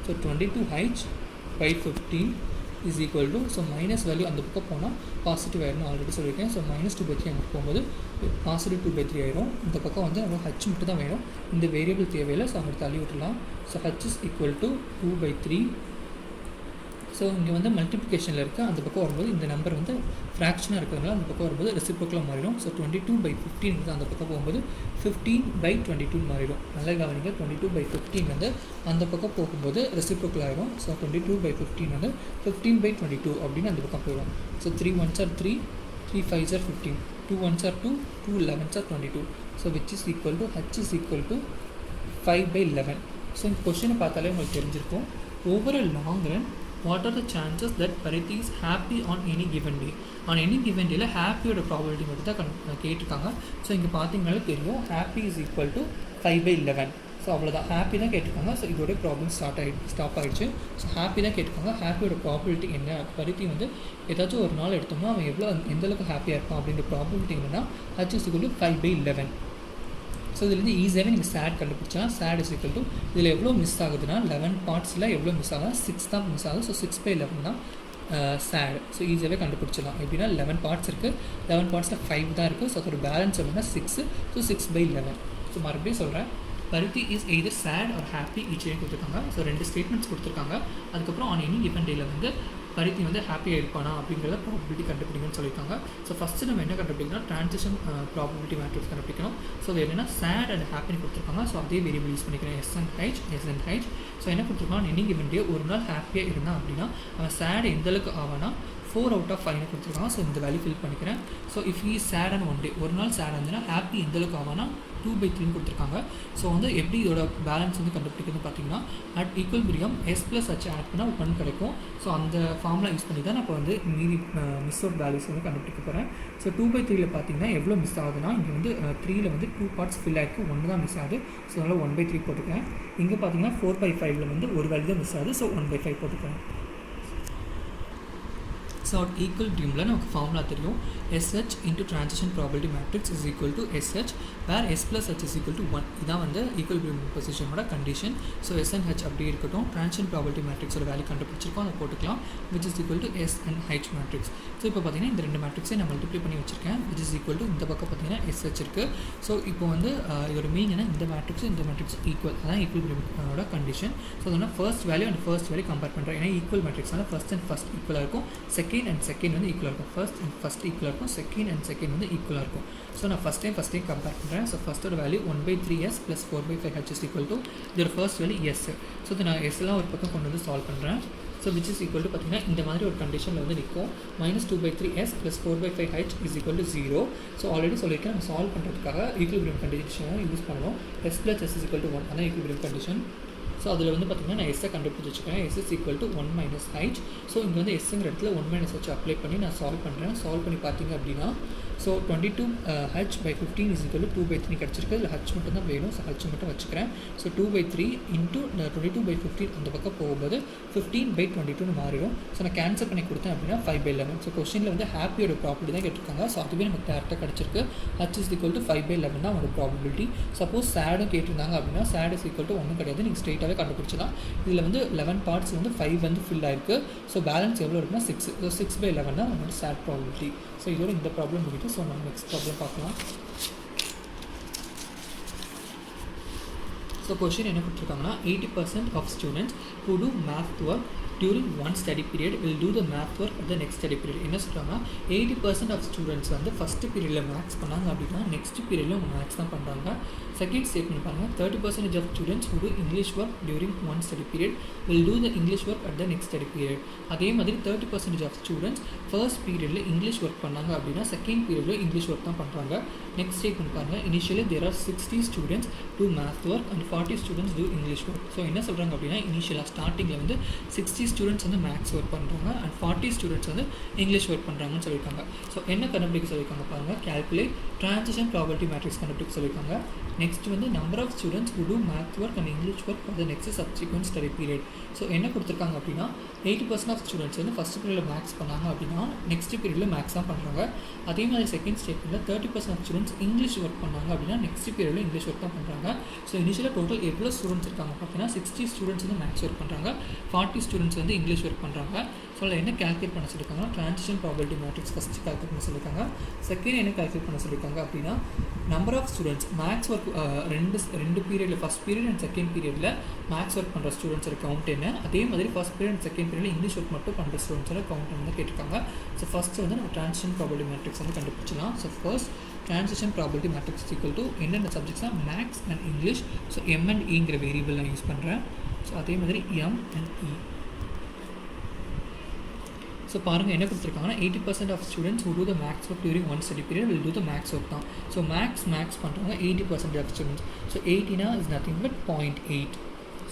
So 22h by 15 is equal to, so minus value அந்த பக்கம் போனால் positive ஆயிடும் ஆல்ரெடி சொல்லியிருக்கேன். ஸோ minus 2/3 அங்கே போகும்போது பாசிட்டிவ் 2/3 ஆயிடும். இந்த பக்கம் வந்து நம்ம h மட்டும் தான் வேணும். இந்த வேரியபிள் தேவையில்லை. ஸோ அங்கே தள்ளி விட்டுலாம். So h is equal to 2/3. So இங்கே வந்து மல்டிப்ளிகேஷனில் இருக்குது. அந்த பக்கம் வரும்போது இந்த நம்பர் வந்து ஃப்ராக்ஷனாக இருக்கிறதுனால அந்த பக்கம் வரும்போது ரெசிப்ரோக்கலாக மாறிடும். ஸோ 22/15 வந்து அந்த பக்கம் போகும்போது 15/22 மாறிடும். நல்லா கவனிங்க. 22/15 வந்து அந்த பக்கம் போகும்போது ரெசிப்ரோக்கல் ஆகிடும். ஸோ 22/15 வந்து 15/22 அப்படின்னு அந்த பக்கம் போயிடும். So 3 1s are 3 3 5s are 15 2 1s are 2 2 11s are 22. So which is equal to h is equal to 5/11. So இந்த கொஸ்டினை பார்த்தாலே உங்களுக்கு தெரிஞ்சிருக்கும். Over a long run what are the chances that Pariti is happy on any given day? On any given day ஹாப்பியோட probability மட்டும் தான் கேட்டிருக்காங்க. So இங்கே பார்த்தீங்கனாலே தெரியும். Happy is equal to 5/11. So அவ்வளோதான். ஹாப்பி தான் கேட்டிருக்காங்க. ஸோ இதோட ப்ராப்ளம் ஸ்டாப் ஆகிடுச்சு. ஸோ ஹாப்பி தான் கேட்டிருக்காங்க. ஹாப்பியோட ப்ராபபிலிட்டி என்ன? பருத்தி வந்து ஏதாச்சும் ஒரு நாள் எடுத்தோம்னா அவன் எவ்வளோ எந்தளவுக்கு ஹாப்பியாக இருப்பான் அப்படின்ற ப்ராபபிலிட்டி என்னென்னா h is equal to 5/11. So இதுலேருந்து ஈஸியாகவே நீங்கள் சேட் கண்டுபிடிச்சா சேட் இஸ் ஈக்குவல் டு இதில் எவ்வளோ மிஸ் ஆகுதுன்னா 11 பார்ட்ஸில் எவ்வளோ மிஸ் ஆகுதுன்னா 6 தான் மிஸ் ஆகுது. ஸோ 6/11 தான் சேட். ஸோ ஈஸியாகவே கண்டுபிடிச்சிடலாம். எப்படின்னா 11 பார்ட்ஸ் இருக்குது. 11 பார்ட்ஸில் 5 தான் இருக்குது. ஸோ அதோட பேலன்ஸ் எப்படின்னா 6. ஸோ 6/11. ஸோ மறுபடியும் சொல்கிறேன். பருத்தி is either sad or happy each கொடுத்துருக்காங்க. ஸோ 2 ஸ்டேட்மெண்ட்ஸ் கொடுத்துருக்காங்க. அதுக்கப்புறம் ஆன் எனி கிவன் டேயில் வந்து பருத்தி வந்து ஹாப்பியாக இருப்பானா அப்படிங்கிறத ப்ராபபிலிட்டி கண்டுபிடிக்கணும்னு சொல்லியிருக்காங்க. ஸோ ஃபஸ்ட்டு நம்ம என்ன கண்டுபிடிக்கணும்? ட்ரான்சிஷன் ப்ராபபிலிட்டி மேட்ரிக்ஸ் கண்டுபிடிக்கணும். ஸோ அது என்னென்னா சேட் அண்ட் ஹாப்பின்னு கொடுத்துருக்காங்க. ஸோ அதே வேரியபிள் யூஸ் பண்ணிக்கிறேன். S and H. ஸோ என்ன கொடுத்துருக்காங்க? எனி கிவன் டே ஒரு நாள் ஹாப்பியாக இருந்தான் அப்படின்னா அவன் சேட் எந்தளவுக்கு ஆவானா 4 out of 5 கொடுத்துருக்காங்க. ஸோ இந்த வேல்யூ ஃபில் பண்ணிக்கிறேன். So if he sad and 1 day ஒரு நாள் சேட் இருந்ததுன்னா ஹாப்பி எந்தளவுக்கு ஆவானா 2/3 கொடுத்துருக்காங்க. ஸோ வந்து எப்படி இதோட பேலன்ஸ் வந்து கண்டுபிடிக்கிறதுன்னு பார்த்தீங்கன்னா at equilibrium s plus h add பண்ணால் 1 கிடைக்கும். ஸோ அந்த ஃபார்முலா யூஸ் பண்ணி தான் நான் இப்போ வந்து மீதி மிஸ் அவுட் வேல்யூஸ் வந்து கண்டுபிடிக்க போகிறேன். ஸோ 2/3 பார்த்தீங்கன்னா எவ்வளோ மிஸ் ஆகுதுன்னா இங்கே வந்து 3ல் வந்து 2 பார்ட்ஸ் ஃபில் ஆகிருக்கு. 1 தான் மிஸ் ஆகுது. ஸோ அதனால் 1/3 போட்டுக்கிறேன். இங்கே பார்த்தீங்கன்னா 4/5 வந்து ஒரு வேல்யூ தான் மிஸ் ஆகுது. ஸோ 1/5 போட்டுக்கிறேன். ஆட் ஈக்குவலிபிரியமில் நமக்கு ஃபார்முலா தெரியும். SH into transition probability matrix is equal to SH where S + H is equal to 1. இதான் வந்து ஈக்குவலிபிரியம் பொசிஷனோட கண்டிஷன். ஸோ SNH அப்படி இருக்கட்டும். ட்ரான்சிஷன் ப்ராபபிலிட்டி மேட்ரிக்ஸோட வேல்யூ கண்டுபிடிச்சிருக்கோம், அதை போட்டுக்கலாம். Which is equal to SNH matrix. So இப்போ பார்த்தீங்கன்னா இந்த 2 மேட்ரிக்ஸை நான் மல்டிப்ளை பண்ணி வச்சிருக்கேன். விச் இஸ் ஈக்குவல் டு இந்த பக்கம் பார்த்தீங்கன்னா SH இருக்குது. ஸோ இப்போ வந்து இதோட மீன் என்ன, இந்த மேட்ரிக்ஸ் ஈக்குவல், அதான் ஈக்குவலிபிரியமோட கண்டிஷன். ஸோ அதனால் first value and first value compare பண்ணுறேன். ஏன்னா ஈக்குவல் மேட்ரிக்ஸ்னால ஃபர்ஸ்ட் அண்ட் ஃபர்ஸ்ட் ஈக்குவலாக இருக்கும், செகண்ட் அண்ட் செகண்ட் வந்து ஈக்குவலாக இருக்கும். ஃபர்ஸ்ட் அண்ட் ஃபர்ஸ்ட் ஈக்குவலாக இருக்கும், செகண்ட் அண்ட் செகண்ட் வந்து ஈக்குவலாக இருக்கும். ஸோ நான் ஃபஸ்ட் டைம் கம்பேர் பண்ணுறேன். ஸோ ஃபஸ்ட்டோட value 1/3s + 4/5h is equal to இதோட ஃபர்ஸ்ட் வேல்யூ S. ஸோ இது நான் எஸ்லாம் ஒரு பக்கம் கொண்டு வந்து சால்வ் பண்ணுறேன். So which is equal to பார்த்தீங்கன்னா இந்த மாதிரி ஒரு கண்டிஷனில் வந்து நிற்கும். -2/3s + 4/5h is equal to 0. So already சொல்லியிருக்கேன், நம்ம சால்வ் பண்ணுறதுக்காக ஈக்குவலிபிரியம் கண்டிஷனை யூஸ் பண்ணணும். S + S is equal to 1, அதான் ஈக்குவலிபிரியம் கண்டிஷன். ஸோ அதில் வந்து பார்த்திங்கன்னா நான் எஸ்ஸை கண்டுபிடிச்சி வச்சுக்கேன். S is equal to 1 - h. So இங்கே வந்து எஸ்ங்கிற இடத்துல 1 - h அப்ளை பண்ணி நான் சால்வ் பண்ணுறேன். சால்வ் பண்ணி பார்த்தீங்க அப்படின்னா so 22h/15 is equal to 2/3 கிடச்சிருக்கு. இதில் h மட்டும் தான் வேணும். ஸோ h மட்டும் வச்சுக்கிறேன். ஸோ 2/3 இன்ட்டு 22/15 அந்த பக்கம் போகும்போது 15/22 மாறிடும். ஸோ நான் கேன்சல் பண்ணி கொடுத்தேன் அப்படின்னா 5/11. ஸோ கொஸ்டினில் வந்து ஹாப்பியோட ப்ராபபிலிட்டி தான் கேட்டிருக்காங்க. ஸோ அதுவே நமக்கு டேரெக்டாக கிடச்சிருக்கு. h இஸ் ஈக்குவல் டு 5/11 தான் அவனோட ப்ராபபிலிட்டி. சப்போஸ் சேடும் கேட்டிருந்தாங்க அப்படின்னா சேட் இஸ் ஈக்குவல் டு ஒன்றும் கிடையாது, நீங்கள் ஸ்ட்ரெயிட்டாகவே கண்டுபிடிச்சலாம். இதில் வந்து 11 பார்ட்ஸ் வந்து 5 வந்து ஃபில் ஆயிருக்கு. ஸோ பேலன்ஸ் எவ்வளோ இருக்குன்னா 6. ஸோ 6/11 தான் நம்மளோட சேட் ப்ராபபிலிட்டி. ஸோ இதோட இந்த ப்ராப்ளம் முடிட்டு. ஸோ நம்ம நெக்ஸ்ட் ப்ராப்ளம் பார்க்கலாம். ஸோ கொஷின் என்ன கொடுத்துருக்காங்கன்னா 80% of students who do math work during one study period will do the math work at the next study period. என்ன சொல்கிறாங்கன்னா 80% ஆஃப் ஸ்டூடெண்ட்ஸ் வந்து ஃபஸ்ட்டு பீரியடில் மேக்ஸ் பண்ணாங்க அப்படின்னா நெக்ஸ்ட் பீரியடில் அவங்க மேக்ஸ் தான் பண்ணுறாங்க. செகண்ட் ஸ்டேட்மெண்ட் பாருங்கள், 30% of students who do English work during one study period will do the English work at the next study period. அதே மாதிரி 30% ஆஃப் ஸ்டூடெண்ட்ஸ் ஃபர்ஸ்ட் பீரியடில் இங்கிலீஷ் ஒர்க் பண்ணாங்க அப்படின்னா செகண்ட் பீரியடில் இங்கிலீஷ் ஒர்க் தான் பண்ணுறாங்க. நெக்ஸ்ட் ஸ்டேட்மெண்ட் பாருங்கள், initially there are 60 students do math work and 40 students do English work. So என்ன சொல்கிறாங்க அப்படின்னா இனிஷியலாக ஸ்டார்டிங்கில் வந்து 60 ஸ்டூடெண்ட்ஸ் வந்து மேக்ஸ் ஒர்க் பண்ணுறாங்க அண்ட் 40 ஸ்டூடெண்ட்ஸ் வந்து இங்கிலீஷ் ஒர்க் பண்ணுறாங்கன்னு சொல்லியிருக்காங்க. ஸோ என்ன கண்டுபிடிக்க சொல்லியிருக்காங்க பாருங்கள், கால்குலேட் ட்ரான்சிஷன் ப்ராபபிலிட்டி மேட்ரிக்ஸ் கண்டுபிடிக்க சொல்லியிருக்காங்க. நெக்ஸ்ட் வந்து number of students who do math work and English work for the next subsequent study period. So என்ன கொடுத்துருக்காங்க அப்படின்னா 80% ஆஃப் ஸ்டூடெண்ட்ஸ் வந்து ஃபஸ்ட் பீரியடில் மேக்ஸ் பண்ணாங்க அப்படின்னா நெக்ஸ்ட் பீரியடில் மேக்ஸ் தான் பண்ணுறாங்க. அதே மாதிரி செகண்ட் ஸ்டேட்மெண்ட்டில் 30% ஆஃப் ஸ்டூடெண்ட்ஸ் இங்கிலீஷ் ஒர்க் பண்ணாங்க அப்படின்னா நெக்ஸ்ட் பீரியடில் இங்கிலீஷ் ஒர்க் தான் பண்ணுறாங்க. ஸோ இனிஷியலாக டோட்டல் எவ்வளோ ஸ்டூடெண்ட்ஸ் இருக்காங்க பார்த்தீங்கன்னா 60 ஸ்டூடெண்ட்ஸ் வந்து மேக்ஸ் ஒர்க் பண்ணுறாங்க, 40 ஸ்டூடெண்ட்ஸ் வந்து இங்கிலீஷ் ஒர்க் பண்ணுறாங்க. ஸோ அதில் என்ன கால்குலேட் பண்ண சொல்லியிருக்காங்கன்னா transition probability matrix first calculate பண்ண சொல்லியிருக்காங்க. செகண்ட் என்ன கால்குலேட் பண்ண சொல்லியிருக்காங்க அப்படின்னா number of students maths work ரெண்டு பீரியடில் ஃபஸ்ட் பீரியட் அண்ட் செகண்ட் பீரியடில் மேக்ஸ் ஒர்க் பண்ணுற ஸ்டூடெண்ட்ஸோட கவுண்ட் என்ன, அதே மாதிரி ஃபஸ்ட் பீரியட் அண்ட் செகண்ட் பீரியடில் இங்கிலீஷ் ஒர்க் மட்டும் பண்ணுற ஸ்டூடெண்ட்ஸோட கவுண்ட் என்ன கேட்டிருக்காங்க. ஸோ ஃபஸ்ட்டு வந்து நம்ம ட்ரான்சிஷன் ப்ராபபிலிட்டி மேட்ரிக்ஸ் வந்து கண்டுபிடிச்சலாம். So first transition probability matrix equal to என்னென்ன சப்ஜெக்ட்ஸ்னால் maths and English. So M and Eங்கிற வேரியபிள் நான் யூஸ் பண்ணுறேன். ஸோ அதே மாதிரி M and E. ஸோ பாருங்கள் என்ன கொடுத்துருக்காங்கன்னா 80% of students who do the maths work during one study period will do the maths work தான். ஸோ மேக்ஸ் பண்ணுறாங்க 80% of students. So 80 is nothing but 0.8.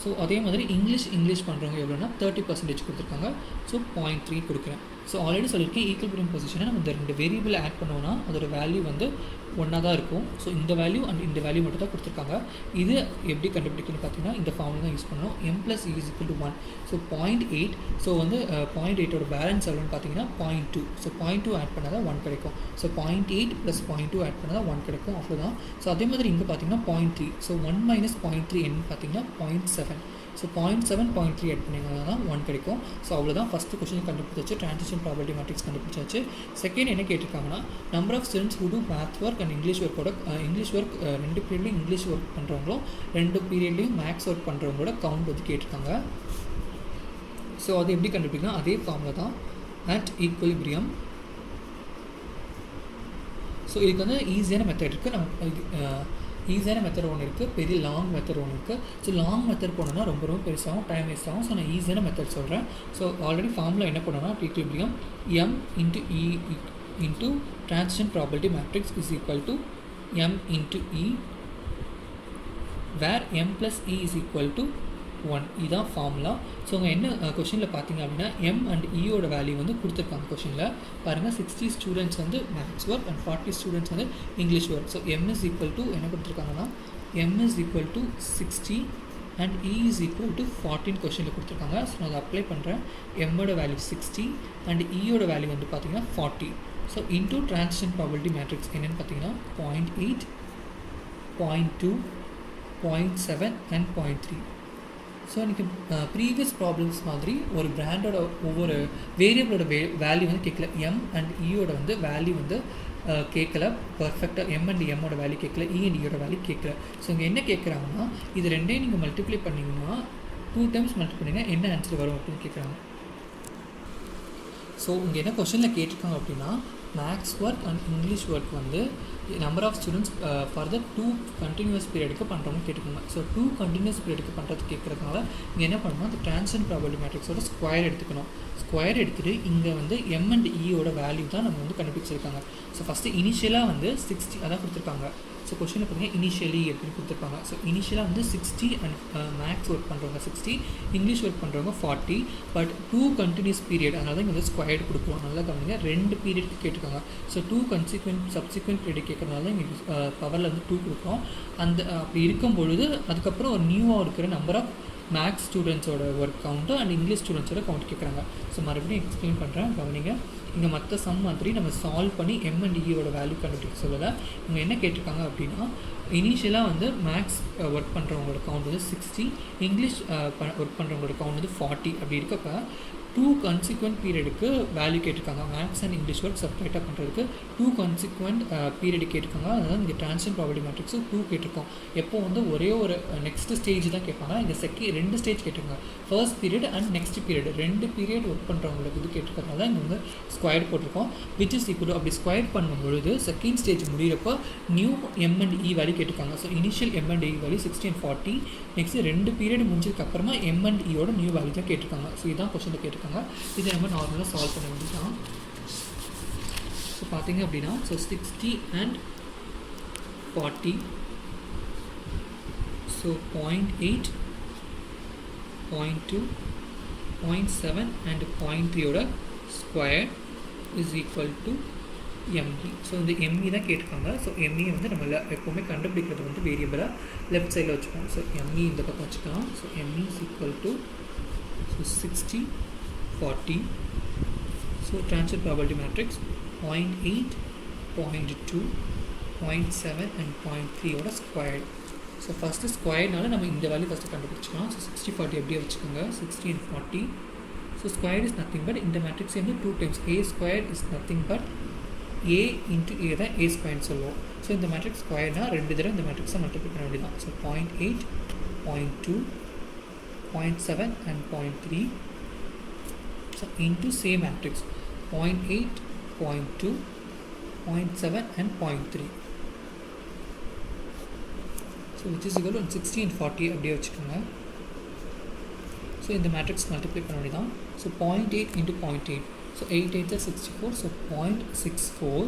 So அதே மாதிரி இங்கிலீஷ் பண்ணுறவங்க எவ்வளோனா 30% கொடுத்துருக்காங்க. ஸோ 0.3 கொடுக்குறேன். ஸோ ஆல்ரெடி சொல்லியிருக்கேன் ஈக்குவலிபிரியம் பொசிஷனை நம்ம இந்த 2 வேரியபிள் ஆட் பண்ணோன்னா அதோட வேல்யூ வந்து ஒன்றா தான் இருக்கும். ஸோ இந்த வேல்யூ அண்ட் இந்த வேல்யூ மட்டும் தான் கொடுத்துருக்காங்க. இது எப்படி கண்டுபிடிக்கணும்னு பார்த்தீங்கன்னா இந்த ஃபார்முலா தான் யூஸ் பண்ணணும். M + E = 1. ஸோ 0.8. ஸோ வந்து 0.8ஓட பேலன்ஸ் எவ்வளோன்னு பார்த்தீங்கன்னா 0.2. ஸோ 0.2 ஆட் பண்ணால் தான் 1 கிடைக்கும். ஸோ 0.8 + 0.2 ஆட் பண்ணால் தான் 1 கிடைக்கும். அவ்வளோதான். ஸோ அதே மாதிரி இங்கே பார்த்தீங்கன்னா 0.3. ஸோ 1 - 0.3 என்னன்னு பார்த்தீங்கன்னா 0.7. ஸோ 0.7 0.3 ஆட் பண்ணிங்கன்னா தான் 1 கிடைக்கும். ஸோ அவ்வளோதான். ஃபஸ்ட்டு கொஸ்டின் கண்டுபிடிச்சாச்சு, ட்ரான்சிஷன் ப்ராபபிலிட்டி மேட்ரிக்ஸ் கண்டுபிடிச்சாச்சு. செகண்ட் என்ன கேட்டிருக்காங்கன்னா number of students who do math work and English workோட இங்கிலீஷ் ஒர்க் 2 பீரியட்லையும் இங்கிலீஷ் ஒர்க் பண்ணுறவங்களும் 2 பீரியட்லையும் மேக்ஸ் ஒர்க் பண்ணுறவங்களோட கவுண்ட் வந்து கேட்டிருக்காங்க. ஸோ அது எப்படி கண்டுபிடிக்கலாம், அதே ஃபார்முலா தான் அட் ஈக்குவலிபிரியம். ஸோ இதுக்கு வந்து ஈஸியான மெத்தட் இருக்குது. நம்ம ஈஸியான மெத்தட் ஒன்று இருக்குது, பெரிய லாங் மெத்தட் ஒன்று இருக்குது. ஸோ லாங் மெத்தட் போனோன்னா ரொம்ப பெருசாகவும் டைம் வேஸ்ட் ஆகும். ஸோ நான் ஈஸியான மெத்தட் சொல்கிறேன். ஸோ ஆல்ரெடி ஃபார்முலா என்ன பண்ணோன்னா equilibrium M × E into transition probability matrix is equal to M × E where M + E is equal to 1. இதுதான் ஃபார்முலா. ஸோ அங்கே என்ன கொஷினில் பார்த்தீங்க அப்படின்னா M and Eயோட வேல்யூ வந்து கொடுத்துருக்காங்க. கொஷினில் பாருங்கள் 60 ஸ்டூடெண்ட்ஸ் வந்து மேக்ஸ் ஒர்க் அண்ட் 40 ஸ்டூடெண்ட்ஸ் வந்து English work. So M is equal to என்ன கொடுத்துருக்காங்கன்னா M is equal to 60 and E is equal to 14 கொஷனில் கொடுத்துருக்காங்க. ஸோ நான் அதை அப்ளை பண்ணுறேன். எம்மோட வேல்யூ 60 அண்ட் ஈயோட வேல்யூ வந்து பார்த்தீங்கன்னா 40. So into transition probability matrix என்னென்னு பார்த்தீங்கன்னா 0.8, 0.2, 0.7 and 0.3. ஸோ எனக்கு ப்ரீவியஸ் ப்ராப்ளம்ஸ் மாதிரி ஒரு பிராண்டோட ஒவ்வொரு வேரியபிளோட வேல்யூ வந்து கேட்கல. எம் அண்ட் ஈயோட வந்து வேல்யூ வந்து கேட்கல பர்ஃபெக்டாக. எம் அண்ட் எம்மோட வேல்யூ கேட்கல, இ அண்ட் ஈயோட வேல்யூ கேட்கல. ஸோ இங்கே என்ன கேட்குறாங்கன்னா இது ரெண்டையும் நீங்கள் மல்டிப்ளை பண்ணிங்கன்னா 2 டைம்ஸ் மல்டிப்ளை பண்ணிங்கன்னா என்ன ஆன்சர் வரும் அப்படின்னு கேட்குறாங்க. ஸோ இங்கே என்ன கொஷனில் கேட்டிருக்காங்க அப்படின்னா maths work and English work வந்து number of students for the 2 continuous பீரியடுக்கு பண்ணுறவங்க கேட்டுக்கோங்க. ஸோ 2 கண்டினியூஸ் பீரியடுக்கு பண்ணுறது கேட்குறதுனால இங்கே என்ன பண்ணணும், அந்த டிரான்சிஷன் ப்ராபபிலிட்டி மேட்ரிக்ஸோட ஸ்கொயர் எடுத்துக்கணும். ஸ்கொயர் எடுத்துகிட்டு இங்கே வந்து எம் அண்ட் ஈயோட வேல்யூ தான் நம்ம வந்து கண்டுபிடிச்சிருக்காங்க. ஸோ ஃபஸ்ட்டு இனிஷியலாக வந்து 60 அதான் கொடுத்துருக்காங்க. ஸோ கொஷனில் பார்த்தீங்கன்னா இனிஷியலி அப்படின்னு கொடுத்துருப்பாங்க. ஸோ இனிஷியலாக வந்து 60 அண்ட் மேக்ஸ் ஒர்க் பண்ணுறவங்க 60, இங்கிலீஷ் ஒர்க் பண்ணுறவங்க 40. பட் 2 கண்டினியூஸ் பீரியட், அதனால தான் இங்கே வந்து ஸ்கொயர்டு கொடுக்குறோம். நல்லா கவனிங்க, 2 பீரியடுக்கு கேட்டிருக்காங்க. ஸோ 2 சப்சிக்வெண்ட் பீரியட் கேட்குறதுனால தான் இங்கே பவரில் வந்து 2 கொடுக்குறோம். அந்த அப்படி இருக்கும் பொழுது அதுக்கப்புறம் ஒரு நியூவாக இருக்கிற நம்பர் ஆஃப் மேக்ஸ் ஸ்டூடெண்ட்ஸோட ஒர்க் கவுண்ட்டு அண்ட் இங்கிலீஷ் ஸ்டூடெண்ட்ஸோட கவுண்ட் கேட்குறாங்க. ஸோ மறுபடியும் எக்ஸ்பிளைன் பண்ணுறேன், கவனிங்க. இங்கே மற்ற சம் மாதிரி நம்ம சால்வ் பண்ணி எம் அண்ட் ஈயோட வேல்யூ கண்டுபிடிக்க சொல்லலை. இங்கே என்ன கேட்டிருக்காங்க அப்படின்னா இனிஷியலாக வந்து மேக்ஸ் ஒர்க் பண்ணுறவங்களோட கவுண்ட் வந்து 60, இங்கிலீஷ் ஒர்க் பண்ணுறவங்களோட கவுண்ட் வந்து 40. அப்படி இருக்கப்போ 2 கன்சிக்வெண்ட் பீரியடுக்கு வேல்யூ கேட்டிருக்காங்க. மேக்ஸ் அண்ட் இங்கிலீஷ் ஒர்க் செப்பரேட்டாக பண்ணுறதுக்கு 2 கன்சிக்வெண்ட் பீரியடு கேட்டிருக்காங்க. அதனால் இங்கே டிரான்சிஷன் ப்ராபபிலிட்டி மேட்ரிக்ஸு 2 கேட்டிருக்கோம். எப்போ வந்து ஒரே ஒரு நெக்ஸ்ட் ஸ்டேஜ் தான் கேட்பாங்க. இங்கே 2 ஸ்டேஜ் கேட்டிருக்காங்க. First period and next period 2 period work பண்ணுறவங்களுக்கு இது கேட்டிருக்கிறதுனால இங்கே வந்து ஸ்கொயர் போட்டிருக்கோம். விச் இஸ் ஈக்குவல் அப்படி ஸ்கொயர் பண்ணும்பொழுது செகண்ட் ஸ்டேஜ் முடிகிறப்போ new M and E value கேட்டிருக்காங்க. So initial M and E value 60 and 40. Next 2 period முடிஞ்சதுக்கப்புறமா எம் அண்ட் இயோட நியூ வேல்யூ தான் கேட்டிருக்காங்க. ஸோ இதுதான் கொஸ்டினில் கேட்டிருக்காங்க. இதை நம்ம நார்மலாக சால்வ் பண்ண வேண்டியதான். ஸோ பார்த்தீங்க அப்படின்னா so 60 and 40. So 0.8, 0.2, 0.7 and 0.3 square is equal to ME. So இந்த எம்இ தான் கேட்டிருக்காங்க. ஸோ எம்இ வந்து நம்ம எப்போவுமே கண்டுபிடிக்கிறது வந்து வேரியபிளாக லெஃப்ட் சைடில் வச்சுக்கோம். ஸோ எம்இ இந்த பக்கம் வச்சுக்கலாம். So ME is equal to 60, 40. So transfer probability matrix 0.8, 0.2, 0.7 and 0.3 ஓட ஸ்கொயர். ஸோ ஃபஸ்ட்டு ஸ்கொயர்னால நம்ம இந்த வேல்யூ ஃபஸ்ட்டு கண்டுபிடிச்சிக்கலாம். ஸோ 60, 40 அப்படியே வச்சுக்கோங்க. 60 and 40. So square is nothing but இந்த மேட்ரிக்ஸ் வந்து 2 times A square is nothing but A into A தான் A ஸ்கொயர்னு சொல்லுவோம். ஸோ இந்த மேட்ரிக்ஸ் ஸ்கொயர்னால் 2 தடவை இந்த மேட்ரிக்ஸை மல்டிப்ளை பண்ண வேண்டியதான். So 0.8, 0.2, 0.7 and 0.3. So into same matrix 0.8, 0.2, 0.7 and 0.3. So which is equal to 60 and 40 அப்படியே வச்சுக்கோங்க. ஸோ இந்த மேட்ரிக்ஸ் மல்டிப்ளை பண்ண வேண்டியதான். So 0.8 into 0.8. So 8 8 is 64. So 0.64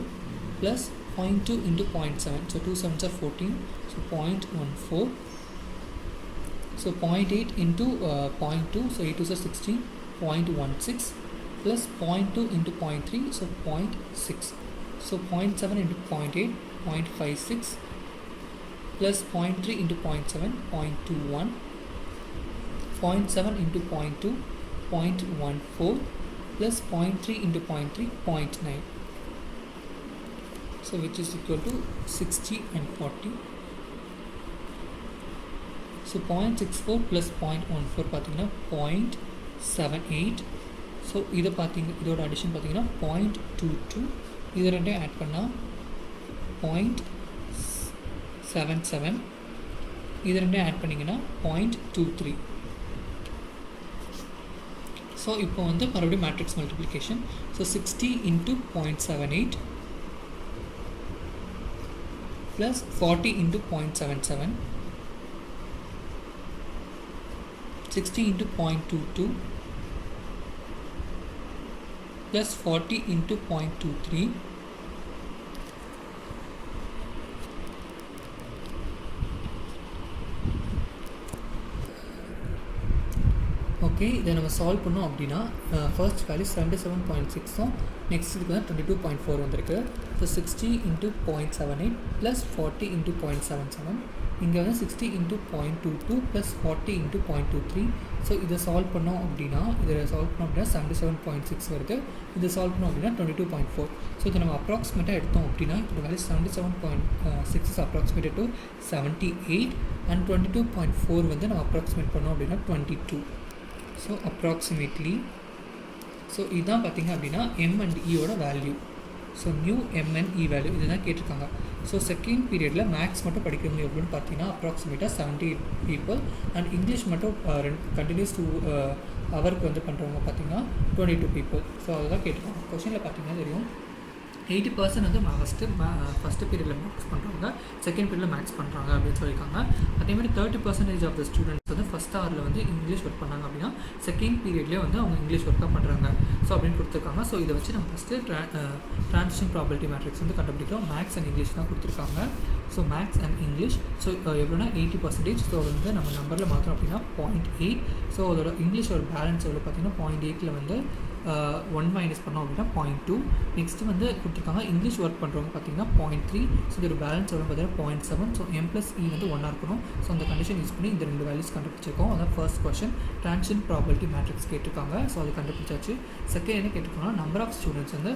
plus 0.2 into 0.7. So 2 7s are 14. So 0.14. So 0.8 into 0.2. So 8 2s are 16. 0.16 plus 0.2 into 0.3, so 0.6. So 0.7 into 0.8, 0.56 plus 0.3 into 0.7, 0.21. 0.7 into 0.2, 0.14 plus 0.3 into 0.3, 0.9. So which is equal to 60 and 40. So 0.64 plus 0.14 பார்த்தீங்கன்னா 0.78. So இதை பார்த்தீங்க, இதோட addition பார்த்தீங்கன்னா 0.22. இது ரெண்டையும் add பண்ணால் 0.77. இது ரெண்டையும் ஆட் பண்ணிங்கன்னா 0.23. ஸோ இப்போ வந்து மறுபடியும் matrix multiplication. So 60 into 0.78 plus 40 into 0.77, 60 into 0.22 plus 40 into 0.23 okay. இதை நம்ம சால்வ் பண்ணோம் அப்படின்னா ஃபர்ஸ்ட் வேல்யூ 77.6 நெக்ஸ்ட் இதுக்கு வந்து 22.4 வந்திருக்கு. So 60 into 0.78 plus 40 into 0.77. இங்கே வந்து 60 into 0.22 + 40 into 0.23. ஸோ இதை சால்வ் பண்ணோம் அப்படின்னா 77.6 வருது. இதை சால்வ் பண்ணோம் அப்படின்னா 22.4. ஸோ இதை நம்ம அப்ராக்சிமேட்டாக எடுத்தோம் அப்படின்னா இப்போ value 77.6 is approximated to 78 and 22.4 வந்து நம்ம அப்ராக்சிமேட் பண்ணோம் அப்படின்னா 22. ஸோ அப்ராக்சிமேட்லி ஸோ இதுதான் பார்த்திங்க அப்படின்னா M and Eயோட value. So new MNE value இதுதான் கேட்டிருக்காங்க. ஸோ செகண்ட் பீரியடில் மேக்ஸ் மட்டும் படிக்கிறவங்க எவ்வளோன்னு பார்த்தீங்கன்னா அப்ராக்சிமேட்டாக 78 people அண்ட் இங்கிலீஷ் மட்டும் கண்டினியூஸ் 2 ஹவருக்கு வந்து பண்ணுறவங்க பார்த்தீங்கன்னா 22 people. ஸோ அதுதான் கேட்டிருக்காங்க. கொஷனில் பார்த்தீங்கன்னா தெரியும் 80% வந்து ஃபஸ்ட்டு பீரியடில் மேக்ஸ் பண்ணுறாங்க, செகண்ட் பீரியடில் மேக்ஸ் பண்ணுறாங்க அப்படின்னு சொல்லியிருக்காங்க. அதேமாதிரி 30% ஆஃப் த ஸ்டூடெண்ட்ஸ் வந்து ஃபஸ்ட் ஹவரில் வந்து இங்கிலீஷ் ஒர்க் பண்ணாங்க அப்படின்னா செகண்ட் பீரியட்லேயே வந்து அவங்க இங்கிலீஷ் ஒர்க்காக பண்ணுறாங்க ஸோ அப்படின்னு கொடுத்துருக்காங்க. ஸோ இதை வச்சு நம்ம ஃபஸ்ட்டு ட்ரான்சிஷன் ப்ராபபிலிட்டி மேட்ரிக்ஸ் வந்து கண்டுபிடிக்கிறோம். மேக்ஸ் அண்ட் இங்கிலீஷ் தான் கொடுத்துருக்காங்க. So maths and English so எவ்வளோனா 80%. ஸோ வந்து நம்ம நம்பரில் மாற்றோம் அப்படின்னா 0.8. ஸோ அதோட இங்கிலீஷோட பேலன்ஸ் எவ்வளோ பார்த்தீங்கன்னா 0.8 வந்து 1 மைனஸ் பண்ணோம் அப்படின்னா 0.2. நெக்ஸ்ட்டு வந்து கொடுத்துருக்காங்க இங்கிலீஷ் ஒர்க் பண்ணுறவங்க பார்த்தீங்கன்னா 0.3. ஸோ இதோட பேலன்ஸ் எவ்வளோ பார்த்தீங்கன்னா 0.7. ஸோ M+E வந்து 1 இருக்கணும். ஸோ அந்த கண்டிஷன் யூஸ் பண்ணி இந்த 2 வேல்யூஸ் கண்டுபிடிச்சிருக்கோம். அதான் first question transition probability matrix கேட்டிருக்காங்க. ஸோ அது கண்டுபிடிச்சாச்சு. செகண்ட் என்ன கேட்டிருக்காங்கன்னா நம்பர் ஆஃப் ஸ்டூடெண்ட்ஸ் வந்து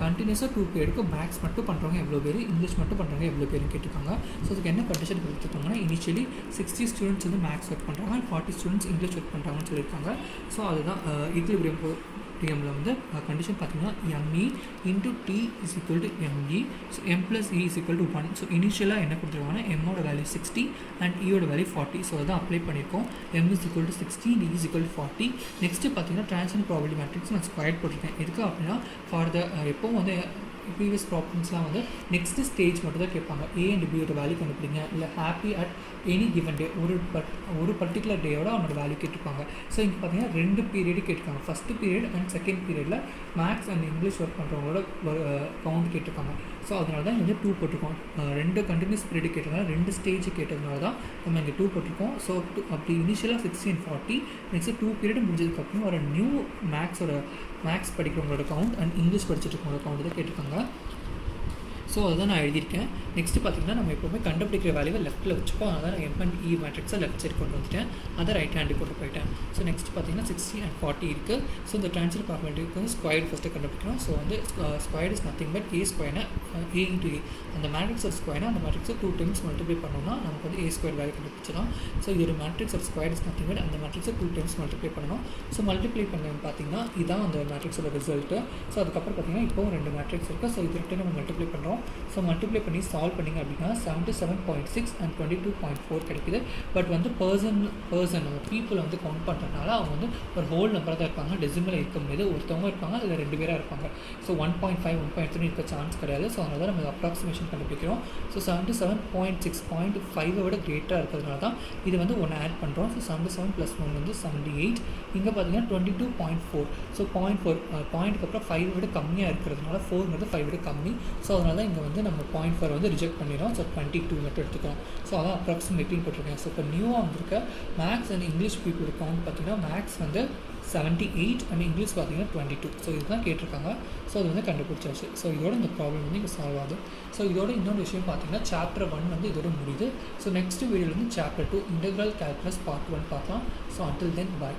கண்டினியூஸாக 2 பீரியடுக்கு மேக்ஸ் மட்டும் பண்ணுறவங்க எவ்வளோ பேர், இங்கிலீஷ் மட்டும் பண்ணுறவங்க எவ்வளோ பேருன்னு கேட்டிருக்காங்க. ஸோ அதுக்கு என்ன கண்டிஷன் கொடுத்துருக்காங்கன்னா இனிஷியலி 60 ஸ்டூடெண்ட்ஸ் வந்து மேக்ஸ் ஒர்க் பண்ணுறாங்க, 40 ஸ்டூடெண்ட்ஸ் இங்கிலீஷ் ஒர்க் பண்ணுறாங்கன்னு சொல்லியிருக்காங்க. ஸோ அதுதான் ஈக்குலிபிரியம் வந்து கண்டிஷன் பார்த்தீங்கன்னா ME into T is equal to ME. So M+E is equal to 1. So இனிஷியலாக என்ன கொடுத்துருக்காங்கன்னா எம்மோட வேல்யூ 60 அண்ட் ஈயோட வேல்யூ 40. ஸோ அதான் அப்ளை பண்ணியிருக்கோம். M is equal to 60, D is equal to 40. Next பார்த்தீங்கன்னா ட்ரான்சிஷன் ப்ராபபிலிட்டி மேட்ரிக்ஸ் நான் square போட்டிருக்கேன். எதுக்கு அப்படின்னா ஃபார் த எப்போவும் வந்து ப்ரீவியஸ் ப்ராப்ளம்ஸ்லாம் வந்து நெக்ஸ்ட் ஸ்டேஜ் மட்டும் தான் கேட்பாங்க. A and B யோட வேல்யூ கண்டுபிடிங்க, இல்லை ஹாப்பி அட் எனி கிவன் டே ஒரு பர்டிகுலர் டேயோட அவனோட வேல்யூ கேட்டிருப்பாங்க. ஸோ இங்கே பார்த்தீங்கன்னா 2 பீரியடு கேட்டிருக்காங்க. ஃபஸ்ட்டு பீரியட் அண்ட் செகண்ட் பீரியடில் மேக்ஸ் அண்ட் இங்கிலீஷ் ஒர்க் பண்ணுறவங்களோட கவுண்ட் கேட்டிருக்காங்க. ஸோ அதனால தான் இங்கே 2 போட்டிருக்கோம். 2 கண்டினியூஸ் பீரியட் கேட்டிருக்காங்க, 2 ஸ்டேஜ் கேட்டதுனால தான் நம்ம இங்கே 2 போட்டிருக்கோம். ஸோ அப்படி இனிஷியலாக 60 and 40, நெக்ஸ்ட்டு 2 பீரியட் முடிஞ்சதுக்கப்புறம் ஒரு நியூ மேக்ஸ் படிக்கிறவங்களோட கவுண்ட் அண்ட் இங்கிலீஷ் படிச்சுட்டு இருக்கவங்களோட கவுண்ட் தான் கேட்டிருக்காங்க. ஸோ அதுதான் நான் எழுதியிருக்கேன். நெக்ஸ்ட்டு பார்த்தீங்கன்னா நம்ம எப்போவுமே கண்டுபிடிக்கிற வேல்யூவை லெஃப்ட்டில் வச்சுப்போம். அதான் நான் M&E மேட்ரிக்ஸை லெஃப்ட் சைடு கொண்டு வந்துட்டேன், அதை ரைட் ஹேண்டு கொண்டு போயிட்டேன். ஸோ நெக்ஸ்ட் பார்த்தீங்கன்னா 60 and 40 இருக்குது. ஸோ இந்த ட்ரான்சிஷன் ப்ராபபிலிட்டிக்கு வந்து ஸ்கொயர்டு ஃபஸ்ட்டு கண்டுபிடிக்கிறோம். ஸோ வந்து squared is nothing but A ஸ்கொயர்னா A into A. அந்த மேட்ரிக்ஸ் ஸ்கொயர்னா அந்த மேட்ரிக்ஸை 2 times மல்டிப்ளை பண்ணோம்னா நமக்கு வந்து A ஸ்கொயர் வேல்யூ கண்டுபிடிச்சிடும். ஸோ இது ஒரு matrix square is nothing but அந்த மேட்ரிக்ஸை 2 times மல்டிப்ளை பண்ணணும். ஸோ மல்டிப்ளை பண்ணது பார்த்தீங்கன்னா இதான் அந்த மேட்ரிக்ஸோட ரிசல்ட்டு. ஸோ அதுக்கப்புறம் பார்த்தீங்கன்னா இப்போ 2 மேட்ரிக்ஸ் இருக்குது. ஸோ இது நம்ம மல்டிப்ளை பண்ணுறோம். ஸோ மல்டிப்ளை பண்ணி சால்வ் பண்ணிங்க அப்படின்னா 77.6 and 22.4 கிடைக்குது. பட் வந்து பர்சன் பீப்புளை வந்து கவுண்ட் பண்ணுறதுனால அவங்க வந்து ஒரு ஹோல் நம்பராக தான் இருப்பாங்க, டெசிமலில் இருக்க முடியாது. ஒருத்தவங்க இருப்பாங்க, அதில் 2 பேராக இருப்பாங்க. ஸோ 1.5 1.3 இருக்க சான்ஸ் கிடையாது. ஸோ அதனால தான் நம்ம அப்ராக்சிமேஷன் கண்டுபிடிக்கிறோம். ஸோ 77.6 0.5 விட கிரேட்டாக இருக்கிறதுனால தான் இது வந்து 1 ஆட் பண்ணுறோம். ஸோ 77 + 1 வந்து 78. இங்கே பார்த்தீங்கன்னா 22.4. ஸோ 0.4 பாயிண்ட்டுக்கு அப்புறம் 5 விட கம்மியாக இருக்கிறதுனால 4 5 விட கம்மி. ஸோ அதனால தான் இங்கே வந்து நம்ம 0.4 வந்து ரிஜெக்ட் பண்ணிடும். ஸோ 22 மட்டும் எடுத்துக்கிறோம். ஸோ அதான் அப்ராக்சிமேட்டிங் போட்டிருக்கேன். ஸோ இப்போ நியூவாக வந்திருக்க maths and English people count பார்த்தீங்கன்னா மேக்ஸ் வந்து 78 அண்ட் இங்கிலீஷ் பார்த்தீங்கன்னா 22. ஸோ இதுதான் கேட்டிருக்காங்க. ஸோ அது வந்து கண்டுபிடிச்சாச்சு. ஸோ இதோட இந்த ப்ராப்ளம் வந்து இங்கே சால்வ் ஆகுது. ஸோ இதோட இன்னொரு விஷயம் பார்த்தீங்கன்னா சாப்டர் 1 வந்து இதோட முடியுது. ஸோ நெக்ஸ்ட் வீடியோவில் வந்து சாப்டர் 2 இன்டெக்ரல் கால்குலஸ் பார்ட் 1 பார்க்கலாம். So until then bye.